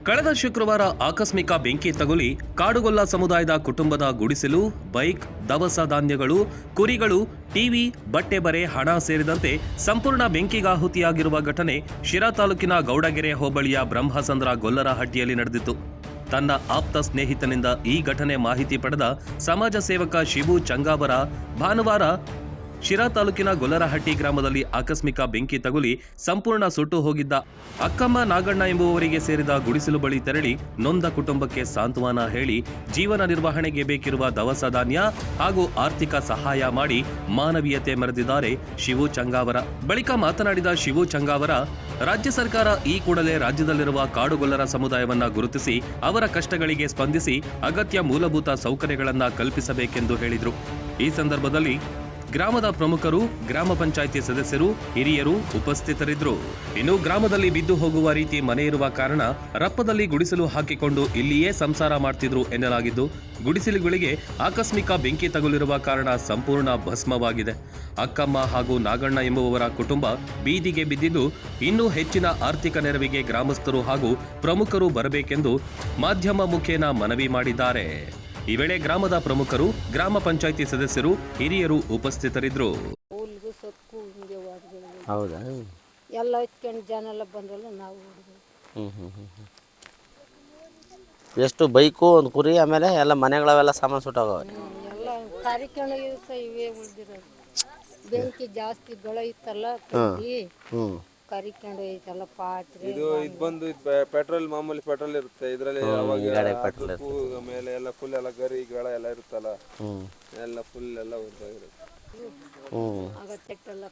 ಕಳೆದ ಶುಕ್ರವಾರ ಆಕಸ್ಮಿಕ ಬೆಂಕಿ ತಗುಲಿ ಕಾಡುಗೊಲ್ಲ ಸಮುದಾಯದ ಕುಟುಂಬದ ಗುಡಿಸಲು, ಬೈಕ್, ದವಸ ಧಾನ್ಯಗಳು, ಕುರಿಗಳು, ಟಿವಿ, ಬಟ್ಟೆ ಬರೆ, ಹಣ ಸೇರಿದಂತೆ ಸಂಪೂರ್ಣ ಬೆಂಕಿಗಾಹುತಿಯಾಗಿರುವ ಘಟನೆ ಶಿರಾ ತಾಲೂಕಿನ ಗೌಡಗೆರೆ ಹೋಬಳಿಯ ಬ್ರಹ್ಮಸಂದ್ರ ಗೊಲ್ಲರಹಟ್ಟಿಯಲ್ಲಿ ನಡೆದಿತ್ತು. ತನ್ನ ಆಪ್ತ ಸ್ನೇಹಿತನಿಂದ ಈ ಘಟನೆ ಮಾಹಿತಿ ಪಡೆದ ಸಮಾಜ ಸೇವಕ ಶಿವು ಚಂಗಾವರ ಭಾನುವಾರ ಶಿರಾ ತಾಲೂಕಿನ ಗೊಲ್ಲರಹಟ್ಟಿ ಗ್ರಾಮದಲ್ಲಿ ಆಕಸ್ಮಿಕ ಬೆಂಕಿ ತಗುಲಿ ಸಂಪೂರ್ಣ ಸುಟ್ಟು ಹೋಗಿದ್ದ ಅಕ್ಕಮ್ಮ ನಾಗಣ್ಣ ಎಂಬುವವರಿಗೆ ಸೇರಿದ ಗುಡಿಸಲು ಬಳಿ ತೆರಳಿ ನೊಂದ ಕುಟುಂಬಕ್ಕೆ ಸಾಂತ್ವನ ಹೇಳಿ ಜೀವನ ನಿರ್ವಹಣೆಗೆ ಬೇಕಿರುವ ದವಸ ಧಾನ್ಯ ಹಾಗೂ ಆರ್ಥಿಕ ಸಹಾಯ ಮಾಡಿ ಮಾನವೀಯತೆ ಮೆರೆದಿದ್ದಾರೆ ಶಿವು ಚಂಗಾವರ. ಬಳಿಕ ಮಾತನಾಡಿದ ಶಿವು ಚಂಗಾವರ, ರಾಜ್ಯ ಸರ್ಕಾರ ಈ ಕೂಡಲೇ ರಾಜ್ಯದಲ್ಲಿರುವ ಕಾಡುಗೊಲ್ಲರ ಸಮುದಾಯವನ್ನ ಗುರುತಿಸಿ ಅವರ ಕಷ್ಟಗಳಿಗೆ ಸ್ಪಂದಿಸಿ ಅಗತ್ಯ ಮೂಲಭೂತ ಸೌಕರ್ಯಗಳನ್ನು ಕಲ್ಪಿಸಬೇಕೆಂದು ಹೇಳಿದರು. ಈ ಸಂದರ್ಭದಲ್ಲಿ ಗ್ರಾಮದ ಪ್ರಮುಖರು, ಗ್ರಾಮ ಪಂಚಾಯಿತಿ ಸದಸ್ಯರು, ಹಿರಿಯರು ಉಪಸ್ಥಿತರಿದ್ದರು. ಇನ್ನು ಗ್ರಾಮದಲ್ಲಿ ಬಿದ್ದು ಹೋಗುವ ರೀತಿ ಮನೆ ಇರುವ ಕಾರಣ ರಪ್ಪದಲ್ಲಿ ಗುಡಿಸಲು ಹಾಕಿಕೊಂಡು ಇಲ್ಲಿಯೇ ಸಂಸಾರ ಮಾಡ್ತಿದ್ರು ಎನ್ನಲಾಗಿದ್ದು, ಗುಡಿಸಲುಗಳಿಗೆ ಆಕಸ್ಮಿಕ ಬೆಂಕಿ ತಗುಲಿರುವ ಕಾರಣ ಸಂಪೂರ್ಣ ಭಸ್ಮವಾಗಿದೆ. ಅಕ್ಕಮ್ಮ ಹಾಗೂ ನಾಗಣ್ಣ ಎಂಬುವವರ ಕುಟುಂಬ ಬೀದಿಗೆ ಬಿದ್ದಿದ್ದು, ಇನ್ನೂ ಹೆಚ್ಚಿನ ಆರ್ಥಿಕ ನೆರವಿಗೆ ಗ್ರಾಮಸ್ಥರು ಹಾಗೂ ಪ್ರಮುಖರು ಬರಬೇಕೆಂದು ಮಾಧ್ಯಮ ಮುಖೇನ ಮನವಿ ಮಾಡಿದ್ದಾರೆ. ಈ ವೇಳೆ ಗ್ರಾಮದ ಪ್ರಮುಖರು, ಗ್ರಾಮ ಪಂಚಾಯಿತಿ ಸದಸ್ಯರು, ಹಿರಿಯರು ಉಪಸ್ಥಿತರಿದ್ದರು. ಹೌದಾ? ಎಲ್ಲ ಇಟ್ಕೊಂಡು ಜನ ಎಲ್ಲ ಬಂದ್ರಲ್ಲ ನಾವು. ಎಷ್ಟು ಬೈಕು, ಒಂದು ಕುರಿ, ಆಮೇಲೆ ಎಲ್ಲ ಮನೆಗಳವೆಲ್ಲ ಸಾಮಾನು ಸುಟ್ಟೋಗವೆ. ಎಲ್ಲ ಕಾರ್ಯಕ್ರಮ ಇವೇ ಉಳಿದಿರೋದು. ಬೆಂಕಿ ಜಾಸ್ತಿ ಗಳ ಇತ್ತಲ್ಲ, ಕರಿಕೊಂಡು ಐತಲ್ಲ ಪಾತ್ರೆ. ಇದು ಬಂದು ಪೆಟ್ರೋಲ್, ಮಾಮೂಲಿ ಪೆಟ್ರೋಲ್ ಇರುತ್ತೆ ಇದರಲ್ಲಿ. ಮೇಲೆ ಎಲ್ಲ ಫುಲ್ ಎಲ್ಲ ಗರಿಗಳ ಎಲ್ಲ ಇರುತ್ತಲ್ಲ, ಎಲ್ಲ ಫುಲ್ ಎಲ್ಲ ಉದ್ದಾಗಿರುತ್ತೆ. ಆಗ ತೆಟ್ಟೆಲ್ಲ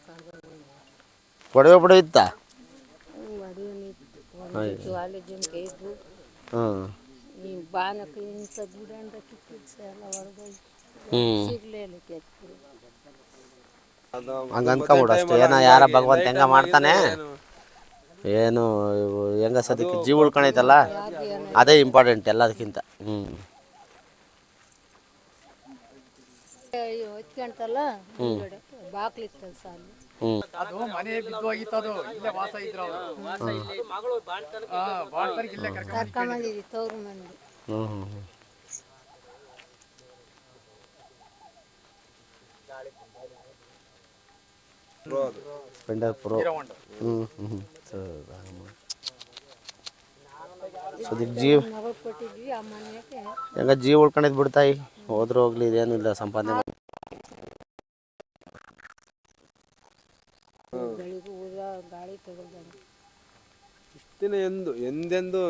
ಒಡವೆ ಬಿಡು ಇತ್ತ ಕಾಲೇಜಿನ ಇದ್ದು ಈ ಬಾನಕ್ಕೆ ಇಂಥ ಗಿಡಂಡ ಕಿತ್ತಿಡ್ಸ ಎಲ್ಲ ಹೊರಗೋಗಿ ಸಿಗ್ಲೇ ಇಲ್ಲ ಕೆತ್ತು. ಹಂಗೆ ಅನ್ಕೊಂಬಿಡು ಅಷ್ಟೇ. ಏನೋ ಯಾರ ಭಗವಂತ ಹೆಂಗ ಮಾಡ್ತಾನೆ, ಏನು ಹೆಂಗ ಸದ್ಯಕ್ಕೆ ಜೀವ ಉಳ್ಕೊಳೈತಲ್ಲ, ಅದೇ ಇಂಪಾರ್ಟೆಂಟ್ ಎಲ್ಲದಕ್ಕಿಂತ. ಹೊಚ್ಕೊಂತಲ್ಲ ಬಾಕ್ಲಿತ್ತಲ್ಲ ಸಾಲು. ಅದು ಮನೆ ಬಿದ್ದೋಗಿತ್ತದು. ಇಲ್ಲೇ ವಾಸ ಇದ್ರು ಕರ್ಕೊಂಬಂದಿದ್ವಿ ತವ್ರ ಮಂದಿ. ಪಂಡರ್ಪುರ. ಜೀವ ಹೆಂಗ ಜೀವ ಉಳ್ಕೊಂಡಿದ್ ಬಿಡ್ತಾಯಿ, ಹೋದ್ರು ಹೋಗ್ಲಿ, ಇದೇನು ಇಲ್ಲ ಸಂಪಾದನೆ. ದಿನ ಎಂದೆಂದು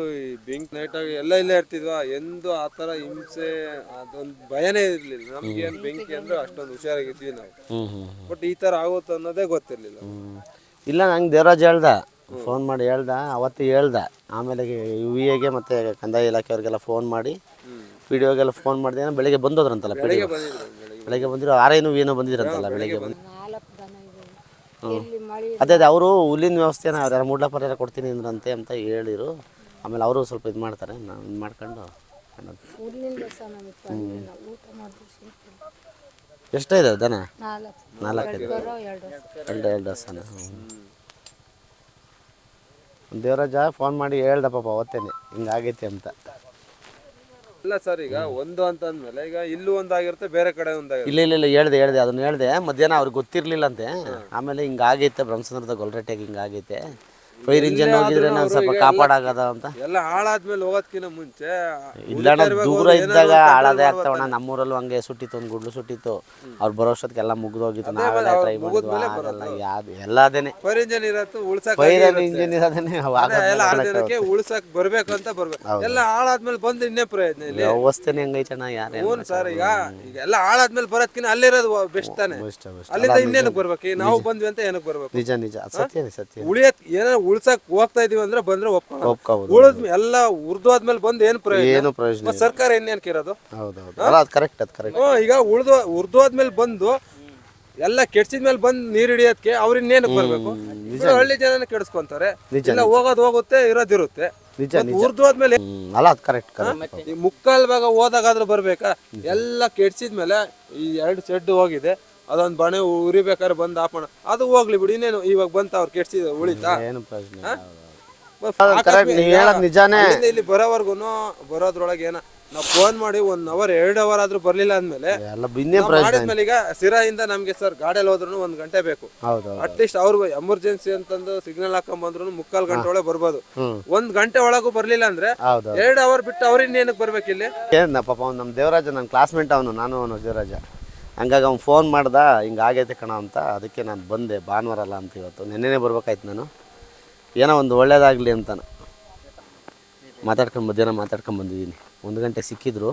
ಬೆಂಕಿ ನೈಟ್ ಆಗಿ ಎಲ್ಲ ಇಲ್ಲೇ ಇರ್ತಿದ್ವಾ. ಎಂದು ಆ ತರ ಹಿಂಸೆ ಅದೊಂದು ಭಯನೇ ಇರ್ಲಿಲ್ಲ ನಮ್ಗೆ. ಏನ್ ಬೆಂಕಿ ಅಂದ್ರೆ ಅಷ್ಟೊಂದು ಹುಷಾರಾಗಿದ್ವಿ ನಾವು. ಬಟ್ ಈ ತರ ಆಗುತ್ತೆ ಅನ್ನೋದೇ ಗೊತ್ತಿರ್ಲಿಲ್ಲ. ಇಲ್ಲ, ನಂಗೆ ದೇವರಾಜ್ ಹೇಳ್ದ, ಫೋನ್ ಮಾಡಿ ಹೇಳ್ದ, ಅವತ್ತು ಹೇಳ್ದ. ಆಮೇಲೆ ಯುವಿಗೆ ಮತ್ತು ಕಂದಾಯ ಇಲಾಖೆಯವ್ರಿಗೆಲ್ಲ ಫೋನ್ ಮಾಡಿ, ವಿಡಿಯೋಗೆಲ್ಲ ಫೋನ್ ಮಾಡಿದೆ. ಬೆಳಿಗ್ಗೆ ಬಂದೋದ್ರಂತಲ್ಲ, ಬೆಳಿಗ್ಗೆ ಬಂದಿರೋ ಆರೇನು ಏನೋ ಬಂದಿದ್ರಂತಲ್ಲ ಬೆಳಿಗ್ಗೆ ಬಂದು. ಅದೇ ಅವರು ಹುಲ್ಲಿನ ವ್ಯವಸ್ಥೆನ ಅವ್ರು ಮೂಡ್ಲಪ್ಪರ ಕೊಡ್ತೀನಿ ಅಂದ್ರಂತೆ ಅಂತ ಹೇಳಿರು. ಆಮೇಲೆ ಅವರು ಸ್ವಲ್ಪ ಇದು ಮಾಡ್ತಾರೆ, ನಾವು ಇದು ಮಾಡ್ಕೊಂಡು. ಎಷ್ಟಿದೆ ದನ? 4 ಎರಡು ದಸನ. ದೇವರಾಜ ಫೋನ್ ಮಾಡಿ ಹೇಳ್ದ ಪಾಪ ಅವತ್ತೇನೆ ಹಿಂಗಾಗೈತೆ ಅಂತ. ಇಲ್ಲ ಸರ್, ಈಗ ಒಂದು ಅಂತ ಅಂದ್ಮೇಲೆ ಈಗ ಇಲ್ಲೂ ಒಂದಾಗಿರುತ್ತೆ, ಬೇರೆ ಕಡೆ ಒಂದಾಗಿರುತ್ತೆ. ಇಲ್ಲ ಹೇಳ್ದೆ ಅದನ್ನ ಹೇಳ್ದೆ. ಮಧ್ಯಾಹ್ನ ಅವ್ರಿಗೆ ಗೊತ್ತಿರ್ಲಿಲ್ಲ ಅಂತೆ. ಆಮೇಲೆ ಹಿಂಗಾಗೈತೆ ಬ್ರಹ್ಮಸಂದ್ರದ ಗೊಲ್ರಟ್ಟಿಯಾಗಿ ಹಿಂಗಾಗೈತೆ, ಫೈರ್ ಇಂಜಿನ್ ಹೋಗಿದ್ರೆ ನಾನು ಸ್ವಲ್ಪ ಕಾಪಾಡಾಗದ ಅಂತ. ಎಲ್ಲ ಹಾಳಾದ್ಮೇಲೆ ಹೋಗೋದ್ಕಿಂತ ಮುಂಚೆ ಇಲ್ಲ, ದೂರ ಇದ್ದಾಗ ಹಾಳಾದೇ ಆಗ್ತಾವಣ್ಣ. ನಮ್ಮೂರಲ್ಲೂ ಹಂಗೆ ಸುಟ್ಟಿತ್ತು, ಒಂದು ಗುಡ್ಲು ಸುಟ್ಟಿತ್ತು. ಅವ್ರು ಬರೋಷ್ಟೊತ್ತಿಗೆ ಎಲ್ಲ ಮುಗಿದೋಗಿತ್ತು. ನಾವೆಲ್ಲ ಟ್ರೈ ಮಾಡಿದ್ವಿ, ಯಾವ್ದು ಎಲ್ಲದೇನೆ ಫೈರ್ ಇಂಜಿನ್ ಇರತ್ತು ಉಳ್ಸಕ್, ಫೈರ್ ಇಂಜಿನ್ ಇರೋದನ್ನೇ ಉಳ್ಸಕ್ ಬರ್ಬೇಕು ಅಂತ ಬರ್ಬೇಕು. ಎಲ್ಲ ಹಾಳಾದ್ಮೇಲೆ ಬಂದು ಇನ್ನೇ ಪ್ರಯೋಜನ ಇಲ್ಲ. ವ್ಯವಸ್ಥೆನೇ ಹಂಗೈತಣ್ಣ. ಯಾರೇ ಸರ್, ಈಗ ಎಲ್ಲ ಹಾಳಾದ್ಮೇಲೆ ಬರೋದ್ಕಿನ್ನ ಅಲ್ಲಿರೋದು ಬೆಸ್ಟ್ ತಾನೆ. ಅಲ್ಲಿಂದ ಇನ್ನೇನಕ್ ಬರ್ಬೇಕು, ನಾವು ಬಂದ್ವಿ ಅಂತ ಏನಕ್ ಬರ್ಬೇಕು? ನಿಜ ಸತ್ಯ. ಉಳಿಯತ್ ಏನೋ ಉಳ್ಸಕ್ ಹೋಗ್ತಾ ಇದೀವಿ ಅಂದ್ರೆ ಬಂದ್ರೆ ಒಪ್ಕೊಂಡು ಉಳಿದ್ ಎಲ್ಲ ಉರ್ದೋದ್ಮೇಲೆ ಬಂದು ಏನು ಪ್ರಯೋಜನ? ಸರ್ಕಾರ ಇನ್ನೇನ್ಕಿರೋದು? ಈಗ ಉರ್ದೋದ್ಮೇಲೆ ಬಂದು ಎಲ್ಲ ಕೆಡ್ಸಿದ್ಮೇಲೆ ಬಂದು ನೀರ್ ಹಿಡಿಯೋದಕ್ಕೆ ಅವ್ರ ಇನ್ನೇನಕ್ ಬರ್ಬೇಕು? ಹಳ್ಳಿ ಜನ ಕೆಡಿಸ್ಕೊಂತಾರೆ. ಇಲ್ಲ, ಹೋಗುತ್ತೆ, ಇರೋದಿರುತ್ತೆ. ಉರ್ದೋದ್ಮೇಲೆ ಈ ಮುಕ್ಕಾಲ್ ಭಾಗ ಹೋದಾಗಾದ್ರೂ ಬರ್ಬೇಕಾ? ಎಲ್ಲ ಕೆಡ್ಸಿದ್ಮೇಲೆ ಈ 2 ಶೆಡ್ ಹೋಗಿದೆ, ಅದೊಂದು ಬಣೆ ಉರಿಬೇಕಾದ್ರೆ ಬಂದು ಆಪಣ ಅದು ಹೋಗ್ಲಿ ಬಿಡಿ. ಇನ್ನೇನು ಇವಾಗ ಬಂತ ಅವ್ರು ಕೆಡ್ಸಿದ ಉಳಿತಾ? correct, ನೀವ್ ಹೇಳೋದ್ ನಿಜಾನೇ. ಇಲ್ಲಿ ಬರೋದ್ರೊಳಗೆ ಏನ ನಾವು ಫೋನ್ ಮಾಡಿ 1 ಅವರ್ 2 ಅವರ್ ಆದ್ರೂ ಬರ್ಲಿಲ್ಲ ಅಂದ್ಮೇಲೆ ಎಲ್ಲ ಇನ್ನೇ ಪ್ರಯೋಜನ. ಮಾಡಿದ್ಮೇಲೆ ಈಗ ಸಿರಾಯಿಂದ ನಮ್ಗೆ ಸರ್ ಗಾಡಿಯಲ್ಲಿ ಹೋದ್ರು 1 ಗಂಟೆ ಬೇಕು. ಹೌದು ಅಟ್ಲೀಸ್ಟ್ ಅವ್ರಿಗೆ ಎಮರ್ಜೆನ್ಸಿ ಅಂತಂದು ಸಿಗ್ನಲ್ ಹಾಕೊಂಡ್ ಬಂದ್ರು 3/4 ಗಂಟೆ ಒಳಗೆ ಬರ್ಬೋದು. 1 ಗಂಟೆ ಒಳಗೂ ಬರ್ಲಿಲ್ಲ ಅಂದ್ರೆ ಹೌದು 2 ಅವರ್ ಬಿಟ್ಟು ಅವ್ರ ಇನ್ನೇನಕ್ಕೆ ಬರ್ಬೇಕು ಇಲ್ಲಿ? ಏನ ಪಾಪ ಅವ್ನು ನಮ್ಮ ದೇವರಾಜ ನನ್ನ ಕ್ಲಾಸ್ಮೇಟ್ ಅವನು ದೇವರಾಜ. ಹಂಗಾಗಿ ಅವ್ನು ಫೋನ್ ಮಾಡ್ದ ಹಿಂಗೆ ಆಗೈತೆ ಕಣ ಅಂತ. ಅದಕ್ಕೆ ನಾನು ಬಂದೆ, ಭಾನುವಾರ ಅಲ್ಲ ಅಂತ ಇವತ್ತು. ನೆನ್ನೆನೇ ಬರ್ಬೇಕಾಯ್ತು ನಾನು. ಏನೋ ಒಂದು ಒಳ್ಳೇದಾಗಲಿ ಅಂತ ಮಧ್ಯಾಹ್ನ ಮಾತಾಡ್ಕೊಂಡು ಬಂದಿದ್ದೀನಿ. 1 ಗಂಟೆ ಸಿಕ್ಕಿದ್ರು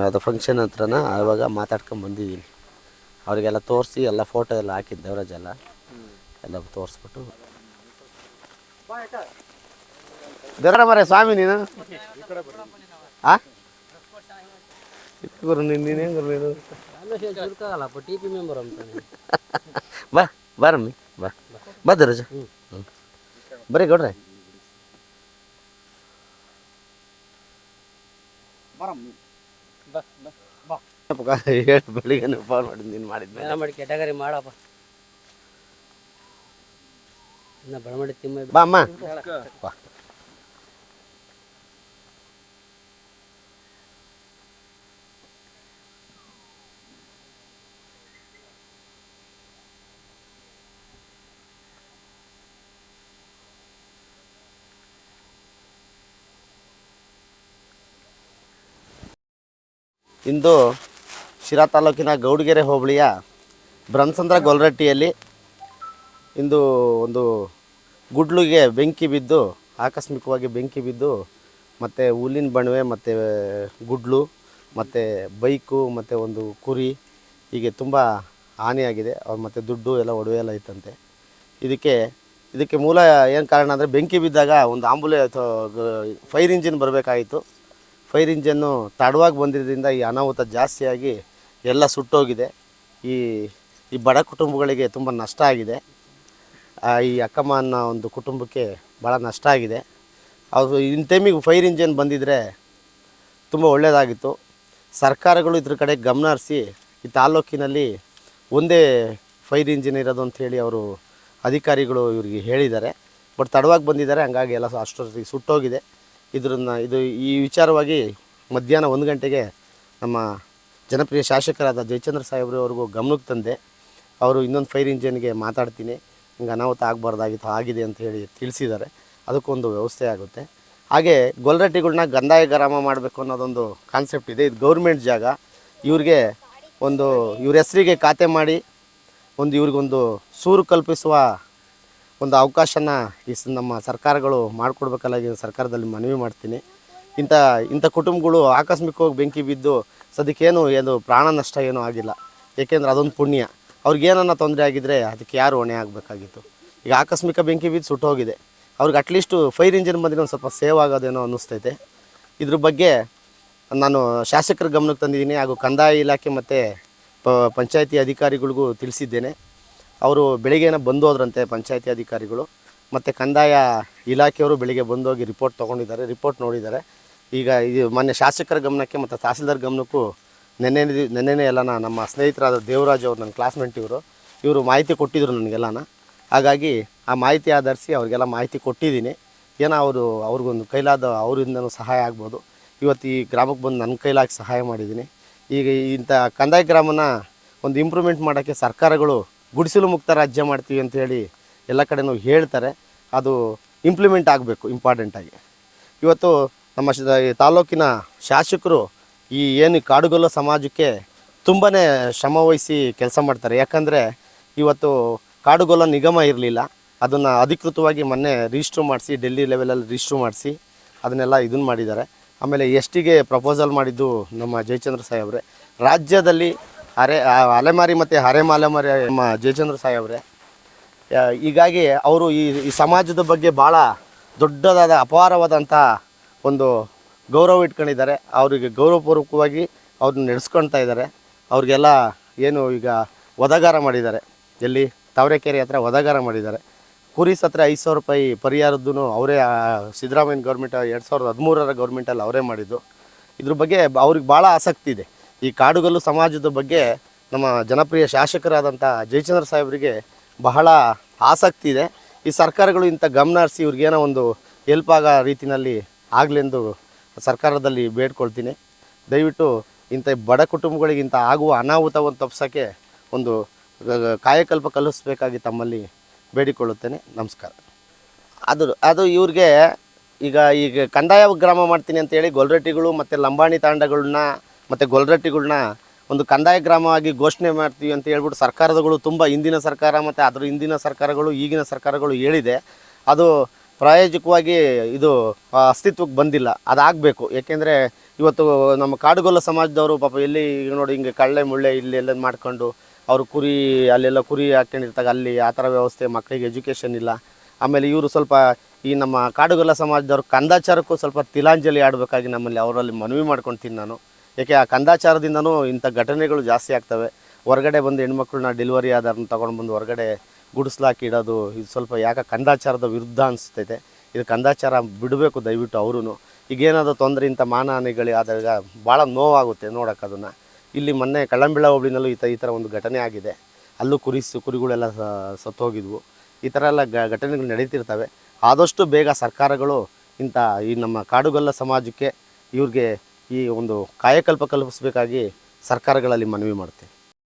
ಅದು ಫಂಕ್ಷನ್ ಹತ್ರನ, ಆವಾಗ ಮಾತಾಡ್ಕೊಂಡು ಬಂದಿದ್ದೀನಿ. ಅವರಿಗೆಲ್ಲ ತೋರಿಸಿ ಎಲ್ಲ ಫೋಟೋ ಎಲ್ಲ ಹಾಕಿದ್ದು ದೇವರಾಜ ಎಲ್ಲ ತೋರಿಸ್ಬಿಟ್ಟು. ದೇವರ ಮರೆ ಸ್ವಾಮಿ ನೀನು ಹಾಂ ಗುರು ನೀನು ಹೆಂಗೆ ಗುರು ನೀನು ಬಾ ರಮ್ಮಿ ಬಾ ದೇವರಾಜ. ಬರ್ರಿ ಗೌಡ್ರೆ. ಹೇಳಿ ಬೆಳಿಗ್ಗೆ ಫೋನ್ ಮಾಡಿದ್ದು ನೀನು ಮಾಡಿದ್ಮೇಲೆ ಮಾಡಿ ಕೆಟಗರಿ ಮಾಡಪ್ಪ. ಬಳಮಡಿ ತಿಮ್ಮ ಬಾ ಅಮ್ಮ ಬಾ. ಇಂದು ಶಿರಾ ತಾಲೂಕಿನ ಗೌಡಗೆರೆ ಹೋಬಳಿಯ ಬ್ರಹ್ಮಸಂದ್ರ ಗೊಲ್ರಟ್ಟಿಯಲ್ಲಿ ಇಂದು ಒಂದು ಗುಡ್ಲಿಗೆ ಬೆಂಕಿ ಬಿದ್ದು, ಆಕಸ್ಮಿಕವಾಗಿ ಬೆಂಕಿ ಬಿದ್ದು, ಮತ್ತು ಹುಲ್ಲಿನ ಬಣವೆ ಮತ್ತು ಗುಡ್ಲು ಮತ್ತು ಬೈಕು ಮತ್ತು ಒಂದು ಕುರಿ ಹೀಗೆ ತುಂಬ ಹಾನಿಯಾಗಿದೆ. ಅವ್ರು ಮತ್ತು ದುಡ್ಡು ಎಲ್ಲ ಒಡವೆ ಎಲ್ಲ ಇತ್ತಂತೆ. ಇದಕ್ಕೆ ಮೂಲ ಏನು ಕಾರಣ ಅಂದರೆ, ಬೆಂಕಿ ಬಿದ್ದಾಗ ಒಂದು ಫೈರ್ ಇಂಜಿನ್ ಬರಬೇಕಾಗಿತ್ತು. ಫೈರ್ ಇಂಜನ್ನು ತಡವಾಗಿ ಬಂದಿದ್ದರಿಂದ ಈ ಅನಾಹುತ ಜಾಸ್ತಿಯಾಗಿ ಎಲ್ಲ ಸುಟ್ಟೋಗಿದೆ. ಈ ಬಡ ಕುಟುಂಬಗಳಿಗೆ ತುಂಬ ನಷ್ಟ ಆಗಿದೆ. ಈ ಅಕ್ಕಮ್ಮ ಅನ್ನೋ ಒಂದು ಕುಟುಂಬಕ್ಕೆ ಭಾಳ ನಷ್ಟ ಆಗಿದೆ. ಅದು ಇನ್ ಟೈಮಿಗೆ ಫೈರ್ ಇಂಜನ್ ಬಂದಿದ್ದರೆ ತುಂಬ ಒಳ್ಳೆಯದಾಗಿತ್ತು. ಸರ್ಕಾರಗಳು ಇದ್ರ ಕಡೆ ಗಮನ ಹರಿಸಿ ಈ ತಾಲ್ಲೂಕಿನಲ್ಲಿ ಒಂದೇ ಫೈರ್ ಇಂಜಿನ್ ಇರೋದು ಅಂಥೇಳಿ ಅವರು ಅಧಿಕಾರಿಗಳು ಇವರಿಗೆ ಹೇಳಿದ್ದಾರೆ. ಬಟ್ ತಡವಾಗಿ ಬಂದಿದ್ದಾರೆ, ಹಂಗಾಗಿ ಎಲ್ಲ ಅಷ್ಟೊತ್ತಿಗೆ ಸುಟ್ಟೋಗಿದೆ. ಈ ವಿಚಾರವಾಗಿ ಮಧ್ಯಾಹ್ನ 1 ಗಂಟೆಗೆ ನಮ್ಮ ಜನಪ್ರಿಯ ಶಾಸಕರಾದ ಜಯಚಂದ್ರ ಸಾಹೇಬ್ರವ್ರಿಗೂ ಗಮನಕ್ಕೆ ತಂದೆ. ಅವರು ಇನ್ನೊಂದು ಫೈರ್ ಇಂಜಿನ್ಗೆ ಮಾತಾಡ್ತೀನಿ, ಹಿಂಗೆ ಅನಾಹುತ ಆಗಬಾರ್ದಾಗಿತ್ತು, ಆಗಿದೆ ಅಂತ ಹೇಳಿ ತಿಳಿಸಿದ್ದಾರೆ. ಅದಕ್ಕೊಂದು ವ್ಯವಸ್ಥೆ ಆಗುತ್ತೆ. ಹಾಗೆ ಗೊಲ್ರಟ್ಟಿಗಳನ್ನ ಕಂದಾಯ ಗ್ರಾಮ ಮಾಡಬೇಕು ಅನ್ನೋದೊಂದು ಕಾನ್ಸೆಪ್ಟ್ ಇದೆ. ಇದು ಗೌರ್ಮೆಂಟ್ ಜಾಗ. ಇವ್ರ ಹೆಸರಿಗೆ ಖಾತೆ ಮಾಡಿ ಇವ್ರಿಗೊಂದು ಸೂರು ಕಲ್ಪಿಸುವ ಒಂದು ಅವಕಾಶನ ನಮ್ಮ ಸರ್ಕಾರಗಳು ಮಾಡಿಕೊಡ್ಬೇಕಲ್ಲ. ಸರ್ಕಾರದಲ್ಲಿ ಮನವಿ ಮಾಡ್ತೀನಿ. ಇಂಥ ಕುಟುಂಬಗಳು ಆಕಸ್ಮಿಕವಾಗಿ ಬೆಂಕಿ ಬಿದ್ದು ಸದ್ಯಕ್ಕೇನು ಪ್ರಾಣ ನಷ್ಟ ಏನೂ ಆಗಿಲ್ಲ. ಏಕೆಂದರೆ ಅದೊಂದು ಪುಣ್ಯ. ಅವ್ರಿಗೇನನ್ನ ತೊಂದರೆ ಆಗಿದ್ದರೆ ಅದಕ್ಕೆ ಯಾರು ಹೊಣೆ ಆಗಬೇಕಾಗಿತ್ತು. ಈಗ ಆಕಸ್ಮಿಕ ಬೆಂಕಿ ಬಿದ್ದು ಸುಟ್ಟೋಗಿದೆ. ಅವ್ರಿಗೆ ಅಟ್ಲೀಸ್ಟು ಫೈರ್ ಇಂಜಿನ್ ಬಂದರೆ ಒಂದು ಸ್ವಲ್ಪ ಸೇವ್ ಆಗೋದೇನೋ ಅನ್ನಿಸ್ತೈತೆ. ಇದ್ರ ಬಗ್ಗೆ ನಾನು ಶಾಸಕರ ಗಮನಕ್ಕೆ ತಂದಿದ್ದೀನಿ. ಹಾಗೂ ಕಂದಾಯ ಇಲಾಖೆ ಮತ್ತು ಪಂಚಾಯತಿ ಅಧಿಕಾರಿಗಳಿಗೂ ತಿಳಿಸಿದ್ದೇನೆ. ಅವರು ಬೆಳಿಗ್ಗೆನ ಬಂದು ಹೋದ್ರಂತೆ ಪಂಚಾಯತಿ ಅಧಿಕಾರಿಗಳು, ಮತ್ತು ಕಂದಾಯ ಇಲಾಖೆಯವರು ಬೆಳಿಗ್ಗೆ ಬಂದೋಗಿ ರಿಪೋರ್ಟ್ ತೊಗೊಂಡಿದ್ದಾರೆ, ರಿಪೋರ್ಟ್ ನೋಡಿದ್ದಾರೆ. ಈಗ ಇದು ಮೊನ್ನೆ ಶಾಸಕರ ಗಮನಕ್ಕೆ ಮತ್ತು ತಹಸೀಲ್ದಾರ್ ಗಮನಕ್ಕೂ ನೆನ್ನೆನೇ ಎಲ್ಲನ ನಮ್ಮ ಸ್ನೇಹಿತರಾದ ದೇವರಾಜ್ ಅವರು, ನನ್ನ ಕ್ಲಾಸ್ಮೇಟ್ ಇವರು ಮಾಹಿತಿ ಕೊಟ್ಟಿದ್ದರು ನನಗೆಲ್ಲನ. ಹಾಗಾಗಿ ಆ ಮಾಹಿತಿ ಆಧರಿಸಿ ಅವ್ರಿಗೆಲ್ಲ ಮಾಹಿತಿ ಕೊಟ್ಟಿದ್ದೀನಿ. ಏನೋ ಅವ್ರಿಗೊಂದು ಕೈಲಾದ ಅವರಿಂದನೂ ಸಹಾಯ ಆಗ್ಬೋದು. ಇವತ್ತು ಈ ಗ್ರಾಮಕ್ಕೆ ಬಂದು ನನ್ನ ಕೈಲಾಗಿ ಸಹಾಯ ಮಾಡಿದ್ದೀನಿ. ಈಗ ಇಂಥ ಕಂದಾಯ ಗ್ರಾಮನ ಒಂದು ಇಂಪ್ರೂವ್ಮೆಂಟ್ ಮಾಡೋಕ್ಕೆ ಸರ್ಕಾರಗಳು ಗುಡಿಸಲು ಮುಕ್ತ ರಾಜ್ಯ ಮಾಡ್ತೀವಿ ಅಂಥೇಳಿ ಎಲ್ಲ ಕಡೆನೂ ಹೇಳ್ತಾರೆ. ಅದು ಇಂಪ್ಲಿಮೆಂಟ್ ಆಗಬೇಕು ಇಂಪಾರ್ಟೆಂಟಾಗಿ. ಇವತ್ತು ನಮ್ಮ ತಾಲೂಕಿನ ಶಾಸಕರು ಏನು ಕಾಡುಗೊಲ್ಲ ಸಮಾಜಕ್ಕೆ ತುಂಬಾ ಶ್ರಮವಹಿಸಿ ಕೆಲಸ ಮಾಡ್ತಾರೆ. ಯಾಕಂದರೆ ಇವತ್ತು ಕಾಡುಗೊಲ್ಲ ನಿಗಮ ಇರಲಿಲ್ಲ, ಅದನ್ನು ಅಧಿಕೃತವಾಗಿ ಮೊನ್ನೆ ರಿಜಿಸ್ಟ್ರು ಮಾಡಿಸಿ, ಡೆಲ್ಲಿ ಲೆವೆಲಲ್ಲಿ ರಿಜಿಸ್ಟ್ರು ಮಾಡಿಸಿ ಅದನ್ನೆಲ್ಲ ಇದನ್ನು ಮಾಡಿದ್ದಾರೆ. ಆಮೇಲೆ ಎಷ್ಟಿಗೆ ಪ್ರಪೋಸಲ್ ಮಾಡಿದ್ದು ನಮ್ಮ ಜಯಚಂದ್ರ ಸಾಹೇಬ್ರೆ. ರಾಜ್ಯದಲ್ಲಿ ಅಲೆಮಾರಿ ಮತ್ತು ಅರೆಮಾಲೆಮಾರಿ ನಮ್ಮ ಜಯಚಂದ್ರ ಸಾಹೇಬ್ರೆ. ಹೀಗಾಗಿ ಅವರು ಈ ಸಮಾಜದ ಬಗ್ಗೆ ಭಾಳ ದೊಡ್ಡದಾದ ಅಪಾರವಾದಂಥ ಒಂದು ಗೌರವ ಇಟ್ಕೊಂಡಿದ್ದಾರೆ. ಅವರಿಗೆ ಗೌರವಪೂರ್ವಕವಾಗಿ ಅವ್ರನ್ನ ನಡೆಸ್ಕೊಳ್ತಾ ಇದ್ದಾರೆ. ಅವ್ರಿಗೆಲ್ಲ ಏನು ಈಗ ವದಗಾರ ಮಾಡಿದ್ದಾರೆ, ಎಲ್ಲಿ ತಾವರೆಕೆರೆ ಹತ್ರ ವದಗಾರ ಮಾಡಿದ್ದಾರೆ. ಕುರಿ ಸತ್ರ 5,000 ರೂಪಾಯಿ ಪರಿಹಾರದ್ದು ಅವರೇ ಸಿದ್ದರಾಮಯ್ಯ ಗೌರ್ಮೆಂಟ್ 2013 ಗೌರ್ಮೆಂಟಲ್ಲಿ ಅವರೇ ಮಾಡಿದ್ದು. ಇದ್ರ ಬಗ್ಗೆ ಅವ್ರಿಗೆ ಭಾಳ ಆಸಕ್ತಿ ಇದೆ. ಈ ಕಾಡುಗೊಲ್ಲು ಸಮಾಜದ ಬಗ್ಗೆ ನಮ್ಮ ಜನಪ್ರಿಯ ಶಾಸಕರಾದಂಥ ಜಯಚಂದ್ರ ಸಾಹೇಬರಿಗೆ ಬಹಳ ಆಸಕ್ತಿ ಇದೆ. ಈ ಸರ್ಕಾರಗಳು ಇಂಥ ಗಮನ ಹರಿಸಿ ಇವ್ರಿಗೇನೋ ಒಂದು ಹೆಲ್ಪ್ ಆಗೋ ರೀತಿಯಲ್ಲಿ ಆಗಲೆಂದು ಸರ್ಕಾರದಲ್ಲಿ ಬೇಡ್ಕೊಳ್ತೀನಿ. ದಯವಿಟ್ಟು ಇಂಥ ಬಡ ಕುಟುಂಬಗಳಿಗಿಂತ ಆಗುವ ಅನಾಹುತವನ್ನು ತಪ್ಪಿಸೋಕ್ಕೆ ಒಂದು ಕಾಯಕಲ್ಪ ಕಲಿಸ್ಬೇಕಾಗಿ ತಮ್ಮಲ್ಲಿ ಬೇಡಿಕೊಳ್ಳುತ್ತೇನೆ. ನಮಸ್ಕಾರ. ಅದು ಇವ್ರಿಗೆ ಈಗ ಕಂದಾಯ ಗ್ರಾಮ ಮಾಡ್ತೀನಿ ಅಂತೇಳಿ ಗೊಲ್ರಟ್ಟಿಗಳು ಮತ್ತು ಲಂಬಾಣಿ ತಾಂಡಗಳನ್ನ ಮತ್ತು ಗೊಲ್ರಟ್ಟಿಗಳನ್ನ ಒಂದು ಕಂದಾಯ ಗ್ರಾಮವಾಗಿ ಘೋಷಣೆ ಮಾಡ್ತೀವಿ ಅಂತ ಹೇಳ್ಬಿಟ್ಟು ಸರ್ಕಾರಗಳು ತುಂಬ ಹಿಂದಿನ ಸರ್ಕಾರ ಮತ್ತು ಅದರ ಹಿಂದಿನ ಸರ್ಕಾರಗಳು ಈಗಿನ ಸರ್ಕಾರಗಳು ಹೇಳಿದೆ. ಅದು ಪ್ರಾಯೋಗಿಕವಾಗಿ ಇದು ಅಸ್ತಿತ್ವಕ್ಕೆ ಬಂದಿಲ್ಲ. ಅದಾಗಬೇಕು. ಏಕೆಂದರೆ ಇವತ್ತು ನಮ್ಮ ಕಾಡುಗೊಲ್ಲ ಸಮಾಜದವರು ಪಾಪ ಎಲ್ಲಿ ಈಗ ನೋಡಿ ಹಿಂಗೆ ಕಳ್ಳೆ ಮುಳ್ಳೆ ಇಲ್ಲೆಲ್ಲ ಮಾಡ್ಕೊಂಡು ಅವರು ಕುರಿ ಅಲ್ಲೆಲ್ಲ ಕುರಿ ಹಾಕ್ಕೊಂಡಿರ್ತಾಗ ಅಲ್ಲಿ ಆ ಥರ ವ್ಯವಸ್ಥೆ, ಮಕ್ಕಳಿಗೆ ಎಜುಕೇಷನ್ ಇಲ್ಲ. ಆಮೇಲೆ ಇವರು ಸ್ವಲ್ಪ ಈ ನಮ್ಮ ಕಾಡುಗೊಲ್ಲ ಸಮಾಜದವ್ರು ಕಂದಾಚಾರಕ್ಕೂ ಸ್ವಲ್ಪ ತಿಲಾಂಜಲಿ ಆಡಬೇಕಾಗಿ ನಮ್ಮಲ್ಲಿ ಅವರಲ್ಲಿ ಮನವಿ ಮಾಡ್ಕೊಳ್ತೀನಿ ನಾನು. ಏಕೆ ಆ ಕಂದಾಚಾರದಿಂದನೂ ಇಂಥ ಘಟನೆಗಳು ಜಾಸ್ತಿ ಆಗ್ತವೆ. ಹೊರಗಡೆ ಬಂದು ಹೆಣ್ಮಕ್ಳನ್ನ ಡೆಲಿವರಿ ಆದವ್ರನ್ನ ತೊಗೊಂಡು ಬಂದು ಹೊರಗಡೆ ಗುಡಿಸ್ಲಾಕಿ ಇಡೋದು ಇದು ಸ್ವಲ್ಪ ಯಾಕೆ ಕಂದಾಚಾರದ ವಿರುದ್ಧ ಅನಿಸ್ತೈತೆ. ಇದು ಕಂದಾಚಾರ ಬಿಡಬೇಕು ದಯವಿಟ್ಟು ಅವರು. ಈಗೇನಾದರೂ ತೊಂದರೆ ಇಂಥ ಮಾನಹಾನಿಗಳು ಆದಾಗ ಭಾಳ ನೋವಾಗುತ್ತೆ ನೋಡೋಕೆ ಅದನ್ನು. ಇಲ್ಲಿ ಮೊನ್ನೆ ಕಳ್ಳಂಬೆಳ ಹೋಬಳಿನಲ್ಲೂ ಈ ಥರ ಒಂದು ಘಟನೆ ಆಗಿದೆ. ಅಲ್ಲೂ ಕುರಿಗಳೆಲ್ಲ ಸತ್ತೋಗಿದ್ವು. ಈ ಥರ ಎಲ್ಲ ಘಟನೆಗಳು ನಡೀತಿರ್ತವೆ. ಆದಷ್ಟು ಬೇಗ ಸರ್ಕಾರಗಳು ಈ ನಮ್ಮ ಕಾಡುಗೊಲ್ಲ ಸಮಾಜಕ್ಕೆ ಇವ್ರಿಗೆ ಈ ಒಂದು ಕಾಯಕಲ್ಪ ಕಲ್ಪಿಸಬೇಕಾಗಿ ಸರ್ಕಾರಗಳಲ್ಲಿ ಮನವಿ ಮಾಡ್ತೇವೆ.